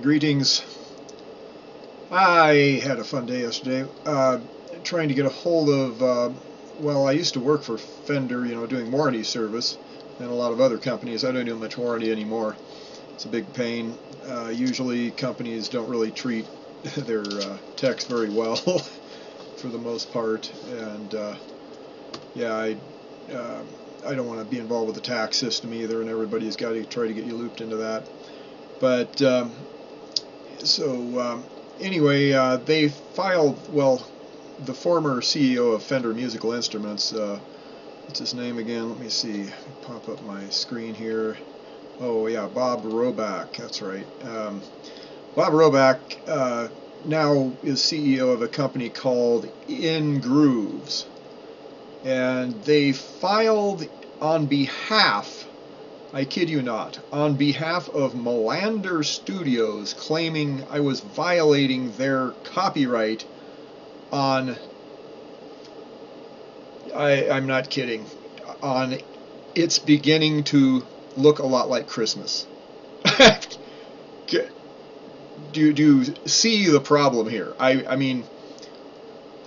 Greetings. I had a fun day yesterday trying to get a hold of, well, I used to work for Fender, doing warranty service, and a lot of other companies. I don't do much warranty anymore. It's a big pain. Usually companies don't really treat their techs very well for the most part, and yeah, I don't want to be involved with the tax system either, and everybody's got to try to get you looped into that. But anyway, they filed, well, the former CEO of Fender Musical Instruments, what's his name again? Let me see, pop up my screen here. Oh yeah, Bob Roback, that's right. Bob Roback now is CEO of a company called INgrooves, and they filed on behalf, I kid you not, on behalf of Malander Studios, claiming I was violating their copyright on, I'm not kidding, on It's Beginning to Look a Lot Like Christmas. Do you see the problem here? I mean,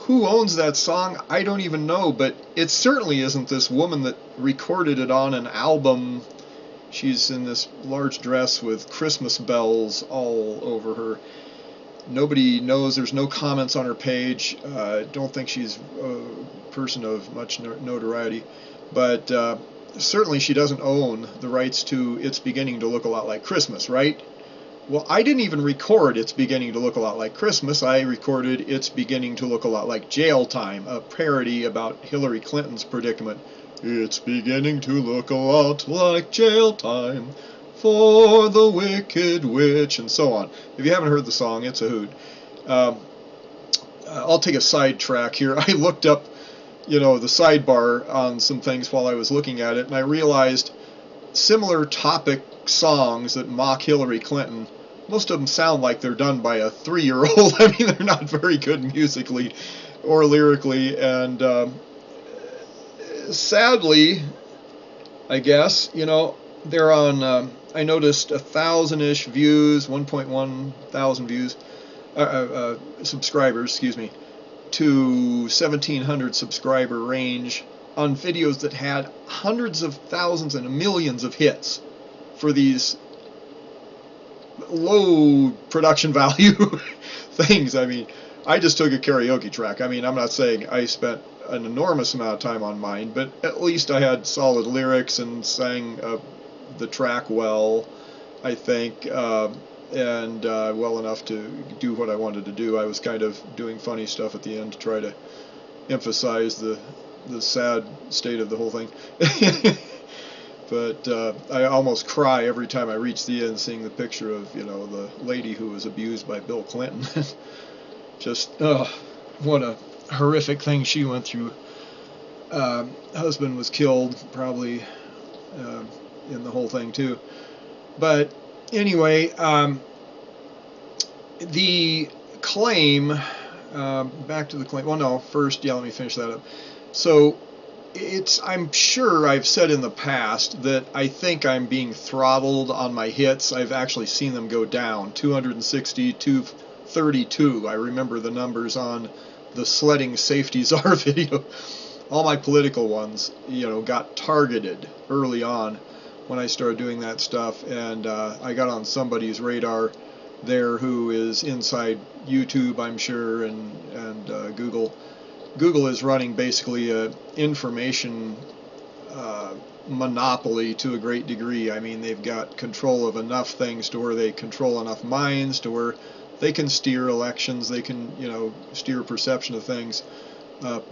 who owns that song? I don't even know, but it certainly isn't this woman that recorded it on an album. She's in this large dress with Christmas bells all over her. Nobody knows. There's no comments on her page. Don't think she's a person of much notoriety, but certainly she doesn't own the rights to It's Beginning to Look a Lot Like Christmas, right? Well, I didn't even record It's Beginning to Look a Lot Like Christmas. I recorded It's Beginning to Look a Lot Like Jail Time, a parody about Hillary Clinton's predicament. It's beginning to look a lot like jail time for the wicked witch, and so on. If you haven't heard the song, it's a hoot. I'll take a sidetrack here. I looked up, the sidebar on some things while I was looking at it, and I realized similar topic songs that mock Hillary Clinton, most of them sound like they're done by a 3-year-old. I mean, they're not very good musically or lyrically, and sadly, I guess, they're on, I noticed 1,000-ish views, 1.1 thousand views, subscribers, excuse me, to 1,700 subscriber range on videos that had hundreds of thousands and millions of hits for these low production value things. I mean, I just took a karaoke track. I mean, I'm not saying I spent an enormous amount of time on mine, but at least I had solid lyrics and sang the track well, I think, and well enough to do what I wanted to do. I was kind of doing funny stuff at the end to try to emphasize the sad state of the whole thing. But I almost cry every time I reach the end seeing the picture of, the lady who was abused by Bill Clinton. Just, what a horrific thing she went through. Husband was killed, probably, in the whole thing too. But anyway, the claim, back to the claim. Well, no, first, let me finish that up. So, I'm sure I've said in the past that I think I'm being throttled on my hits. I've actually seen them go down, 260, 232. I remember the numbers on the Sledding Safety Czar video. All my political ones, got targeted early on when I started doing that stuff, and I got on somebody's radar there who is inside YouTube, I'm sure, and Google. Google is running basically a information monopoly to a great degree. I mean, they've got control of enough things to where they control enough minds to where they can steer elections, they can, steer perception of things,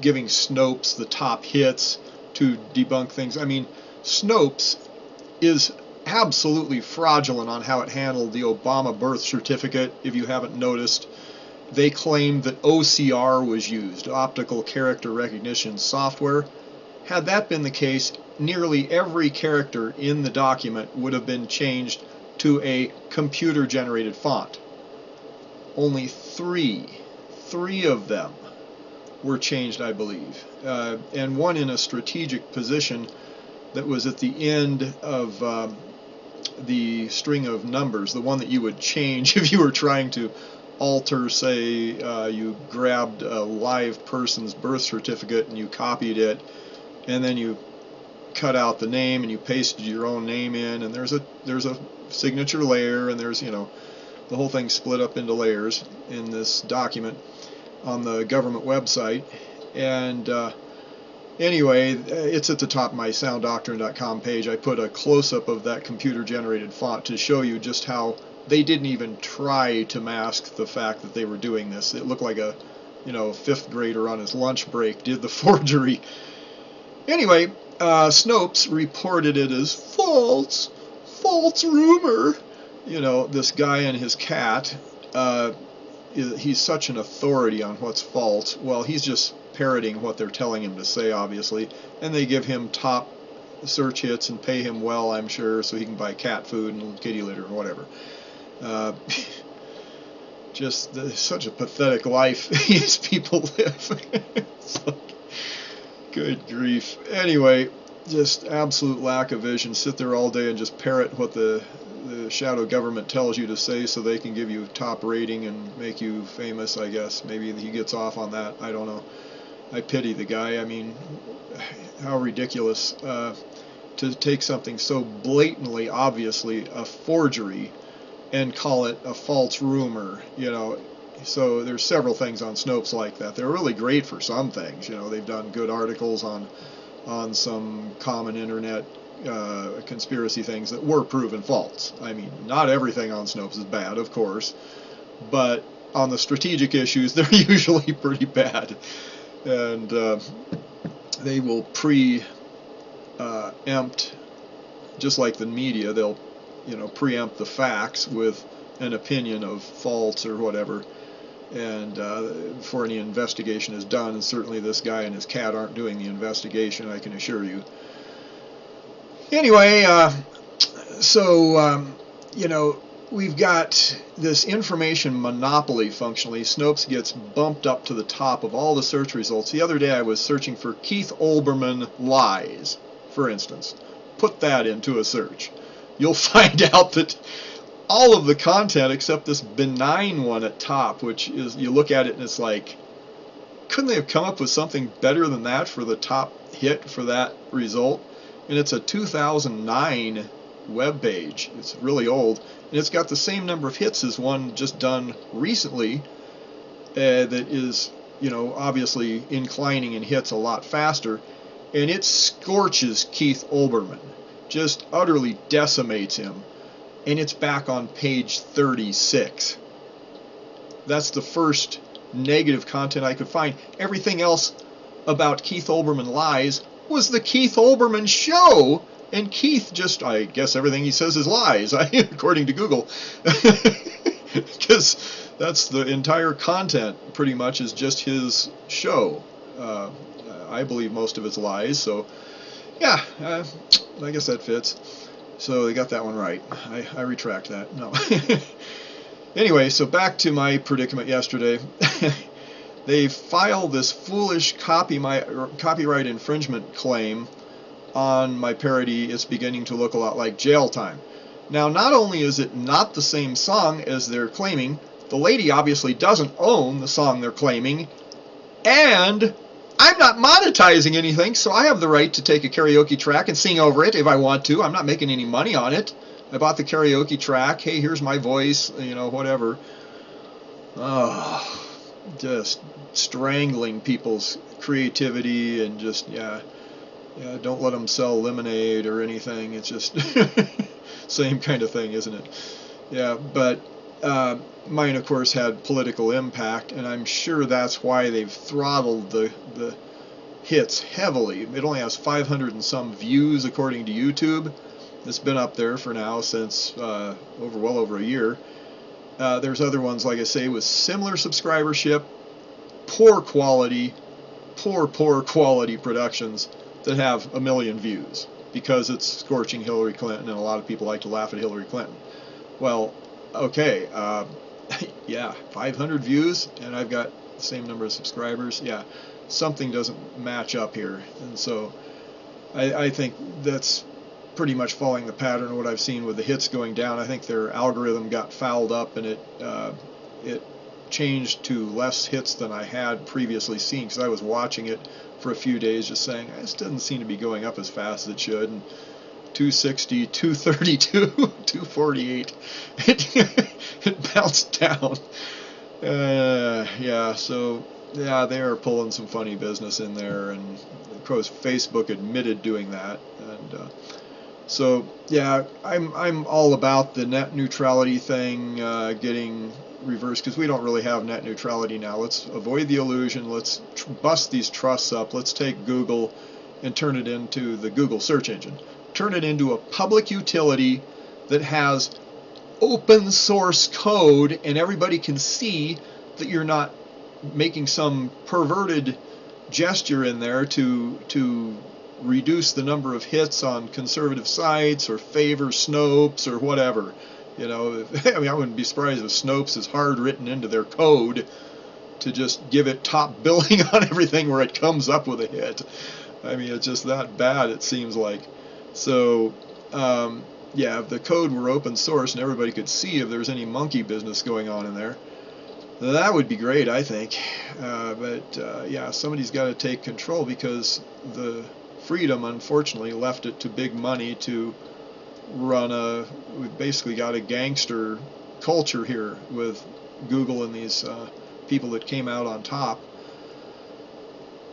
giving Snopes the top hits to debunk things. I mean, Snopes is absolutely fraudulent on how it handled the Obama birth certificate, if you haven't noticed. They claimed that OCR was used, optical character recognition software. Had that been the case, nearly every character in the document would have been changed to a computer-generated font. Only three of them were changed, I believe, and one in a strategic position that was at the end of the string of numbers, the one that you would change if you were trying to alter, say, you grabbed a live person's birth certificate and you copied it, and then you cut out the name and you pasted your own name in, and there's a signature layer, and there's, the whole thing split up into layers in this document on the government website. And anyway, it's at the top of my sounddoctrine.com page. I put a close-up of that computer-generated font to show you just how they didn't even try to mask the fact that they were doing this. It looked like a, fifth grader on his lunch break did the forgery. Anyway, Snopes reported it as false rumor. This guy and his cat, he's such an authority on what's false. Well, he's just parroting what they're telling him to say, obviously, and they give him top search hits and pay him well, I'm sure, so he can buy cat food and kitty litter and whatever. Just such a pathetic life these people live. It's like, good grief. Anyway, just absolute lack of vision. Sit there all day and just parrot what the shadow government tells you to say so they can give you top rating and make you famous, I guess. Maybe he gets off on that. I don't know. I pity the guy. I mean, how ridiculous to take something so blatantly, obviously a forgery and call it a false rumor, So there's several things on Snopes like that. They're really great for some things. They've done good articles on some common internet conspiracy things that were proven false. I mean, not everything on Snopes is bad, of course, but on the strategic issues, they're usually pretty bad. And they will preempt, just like the media, they'll preempt the facts with an opinion of false or whatever, and before any investigation is done. And certainly this guy and his cat aren't doing the investigation, I can assure you. Anyway, we've got this information monopoly functionally. Snopes gets bumped up to the top of all the search results. The other day I was searching for Keith Olbermann lies, for instance. Put that into a search. You'll find out that all of the content except this benign one at top, which is, you look at it and it's like, couldn't they have come up with something better than that for the top hit for that result? And it's a 2009 web page. It's really old, and it's got the same number of hits as one just done recently that is, obviously inclining in hits a lot faster, and it scorches Keith Olbermann, just utterly decimates him, and it's back on page 36. That's the first negative content I could find. Everything else about Keith Olbermann lies was the Keith Olbermann show, and Keith just, I guess everything he says is lies, according to Google, because that's the entire content pretty much is just his show. I believe most of it's lies, so yeah, I guess that fits. So they got that one right. I retract that. No. Anyway, so back to my predicament yesterday. They filed this foolish copyright infringement claim on my parody, It's Beginning to Look a Lot Like Jail Time. Now, not only is it not the same song as they're claiming, the lady obviously doesn't own the song they're claiming, and I'm not monetizing anything, so I have the right to take a karaoke track and sing over it if I want to. I'm not making any money on it. I bought the karaoke track. Hey, here's my voice, whatever. Oh, just strangling people's creativity and just, don't let them sell lemonade or anything. It's just same kind of thing, isn't it? Yeah, but mine, of course, had political impact, and I'm sure that's why they've throttled the hits heavily. It only has 500 and some views according to YouTube. It's been up there for now since well over a year. There's other ones, like I say, with similar subscribership, poor quality productions that have 1 million views because it's scorching Hillary Clinton, and a lot of people like to laugh at Hillary Clinton. Well, okay, yeah, 500 views, and I've got the same number of subscribers. Yeah, something doesn't match up here, and so I think that's pretty much following the pattern of what I've seen with the hits going down. I think their algorithm got fouled up, and it changed to less hits than I had previously seen, because I was watching it for a few days just saying, this doesn't seem to be going up as fast as it should. And 260, 232, 248, it bounced down. Yeah, so yeah, they are pulling some funny business in there, and of course Facebook admitted doing that. And so yeah, I'm all about the net neutrality thing getting reversed, because we don't really have net neutrality now. Let's avoid the illusion. Let's bust these trusts up. Let's take Google and turn it into the Google search engine. Turn it into a public utility that has open source code, and everybody can see that you're not making some perverted gesture in there to reduce the number of hits on conservative sites or favor Snopes or whatever. You know, I mean, I wouldn't be surprised if Snopes is hard written into their code to just give it top billing on everything where it comes up with a hit. I mean, it's just that bad, it seems like. So, yeah, if the code were open source and everybody could see if there's any monkey business going on in there, that would be great, I think. But yeah, somebody's got to take control, because the freedom, unfortunately, left it to big money to run we've basically got a gangster culture here with Google and these people that came out on top.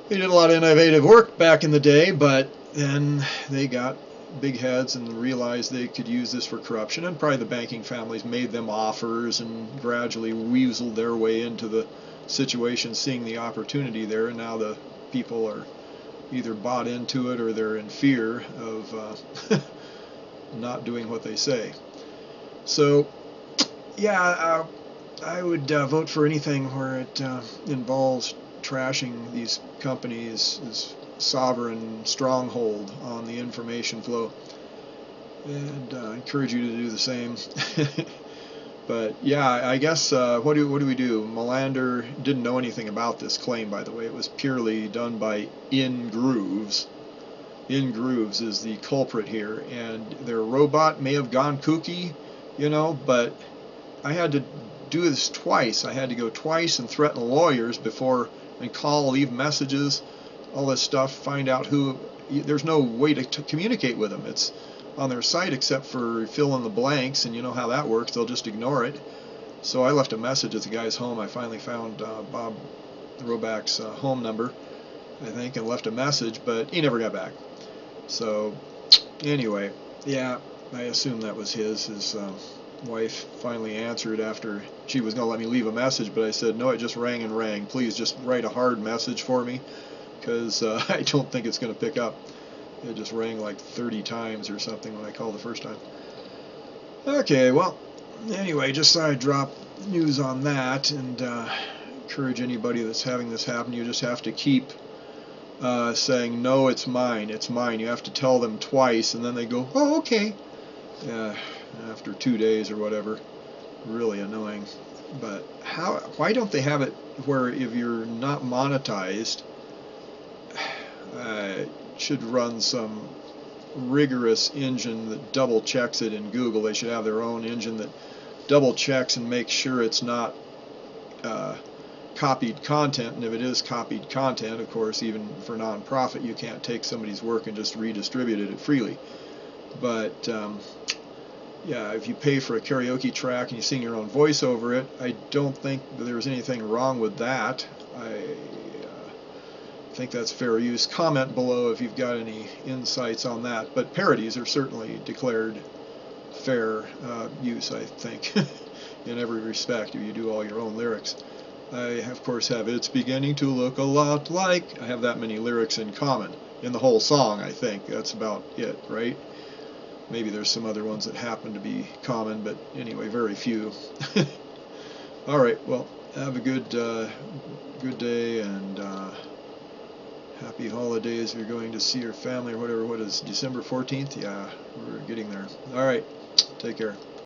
They did a lot of innovative work back in the day, but then they got big heads and realized they could use this for corruption, and probably the banking families made them offers and gradually weaseled their way into the situation, seeing the opportunity there, and now the people are either bought into it or they're in fear of not doing what they say. So yeah, I would vote for anything where it involves trashing these companies' sovereign stronghold on the information flow, and I encourage you to do the same. But yeah, I guess what do we do? Malander didn't know anything about this claim, by the way. It was purely done by INgrooves. INgrooves is the culprit here, and their robot may have gone kooky, you know, but I had to do this twice. I had to go twice and threaten lawyers before, and call, leave messages, all this stuff, find out who. There's no way to communicate with them. It's on their site except for fill in the blanks, and you know how that works. They'll just ignore it. So I left a message at the guy's home. I finally found Bob Roback's home number, I think, and left a message, but he never got back. So anyway, yeah, I assume that was his. His wife finally answered after she was going to let me leave a message, but I said, no, it just rang and rang. Please just write a hard message for me, because I don't think it's going to pick up. It just rang like 30 times or something when I called the first time. Okay, well, anyway, just thought I'd drop news on that, and encourage anybody that's having this happen. You just have to keep saying, no, it's mine, it's mine. You have to tell them twice, and then they go, oh, okay. After 2 days or whatever. Really annoying. But why don't they have it where if you're not monetized, it should run some rigorous engine that double checks it in Google. They should have their own engine that double checks and makes sure it's not copied content, and if it is copied content, of course, even for non-profit, you can't take somebody's work and just redistribute it freely. But yeah, if you pay for a karaoke track and you sing your own voice over it, I don't think there's anything wrong with that. I think that's fair use. Comment below if you've got any insights on that. But parodies are certainly declared fair use, I think, in every respect, if you do all your own lyrics. I, of course, have It's Beginning to Look a Lot Like. I have that many lyrics in common in the whole song, I think. That's about it, right? Maybe there's some other ones that happen to be common, but anyway, very few. All right, well, have a good day, and happy holidays if you're going to see your family or whatever. What is December 14th? Yeah, we're getting there. All right, take care.